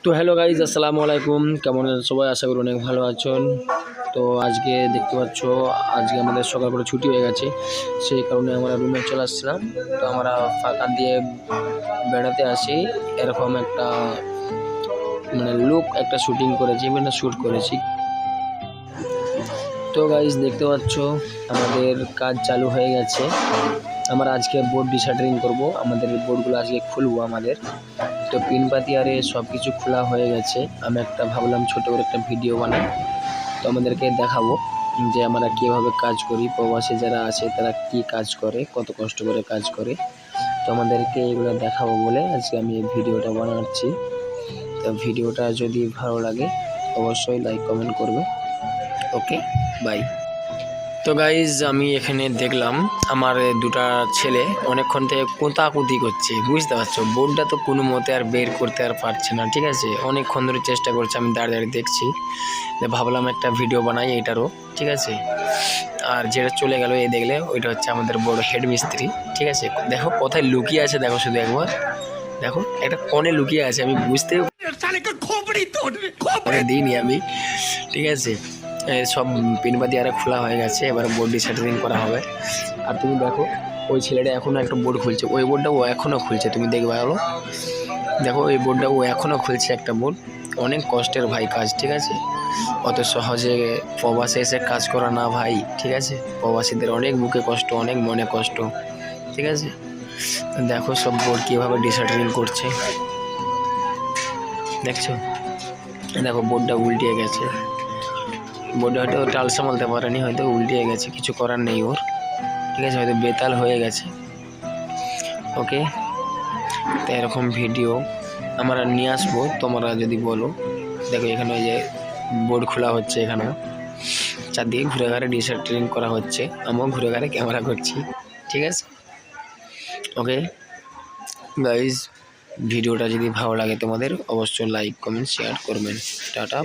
তো hello guys, আসসালামু আলাইকুম। কেমন আছেন সবাই? আশা করি অনেক ভালো আছেন। তো আজকে দেখতে পাচ্ছ, আজকে আমাদের সকাল করে ছুটি হয়ে গেছে, সেই কারণে আমরা রুমে চলে আসছিলাম। তো আমরা ফাঁকা দিয়ে বেড়াতে আসি, এরকম একটা লুক একটা শুটিং করেছি, শ্যুট করেছি। তো গাইজ দেখতে পাচ্ছ, আমাদের কাজ চালু হয়ে গেছে। আমরা আজকে বোর্ড ডিসাইডিং করব, আমাদের বোর্ডগুলো আজকে খুলবো আমাদের। তো পিনপাতি আরে সব কিছু খোলা হয়ে গেছে। আমি ভাবলাম ছোট করে একটা ভিডিও বানাই, তো আমাদেরকে দেখাবো যে আমরা কীভাবে কাজ করি, প্রবাসী যারা আছে তারা কি কাজ করে, কত কষ্ট করে কাজ করে। তো আমাদেরকে এগুলো দেখাবো বলে আজকে আমি এই ভিডিওটা বানাচ্ছি। তো ভিডিওটা যদি ভালো লাগে অবশ্যই লাইক কমেন্ট করবে। ওকে, বাই। তো গাইজ আমি এখানে দেখলাম আমার দুটা ছেলে অনেকক্ষণ থেকে কোঁতাকুতি করছে, বুঝতে পারছো। বোর্ডটা তো কোনো মতে আর বের করতে আর পারছে না, ঠিক আছে। অনেকক্ষণ ধরে চেষ্টা করছে, আমি দাঁড়িয়ে দাঁড়িয়ে দেখছি। ভাবলাম একটা ভিডিও বানাই এটারও, ঠিক আছে। আর যেটা চলে গেল এই দেখলে, ওইটা হচ্ছে আমাদের বড় হেড মিস্ত্রি, ঠিক আছে। দেখো কোথায় লুকিয়ে আছে, দেখো শুধু একবার দেখো, একটা কোণে লুকিয়ে আছে, আমি বুঝতে দিইনি আমি, ঠিক আছে। সব পিনবাদি আরে খোলা হয়ে গেছে, এবার বোর্ড ডিসাইডিং করা হবে। আর তুমি দেখো ওই ছেলেটা এখনও একটা বোর্ড খুলছে, ওই বোর্ডটা ও এখনও খুলছে, তুমি দেখবে আরো। দেখো এই বোর্ডটা ও এখনও খুলছে একটা বোর্ড। অনেক কষ্টের ভাই কাজ, ঠিক আছে। অত সহজে প্রবাসে এসে কাজ করা না ভাই, ঠিক আছে। প্রবাসীদের অনেক বুকে কষ্ট, অনেক মনে কষ্ট, ঠিক আছে। দেখো সব বোর্ড কীভাবে ডিসাইডিং করছে, দেখছো। দেখো বোর্ডটা উল্টিয়ে গেছে, বোর্ডে হয়তো টাল সামালতে পারেনি, হয়তো উল্টিয়ে গেছে, কিছু করার নেই ওর, ঠিক আছে। হয়তো বেতাল হয়ে গেছে। ওকে, তো এরকম ভিডিও আমরা নিয়ে আসবো, তোমরা যদি বলো। দেখো এখানে ওই যে বোর্ড খোলা হচ্ছে, এখানেও চারদিকে ঘুরে ঘাড়ে ডিসাইডিং করা হচ্ছে, আমিও ঘুরে ঘাড়ে ক্যামেরা করছি, ঠিক আছে। ওকে গাইজ, ভিডিওটা যদি ভালো লাগে তোমাদের অবশ্যই লাইক কমেন্ট শেয়ার করবেন। টাটা।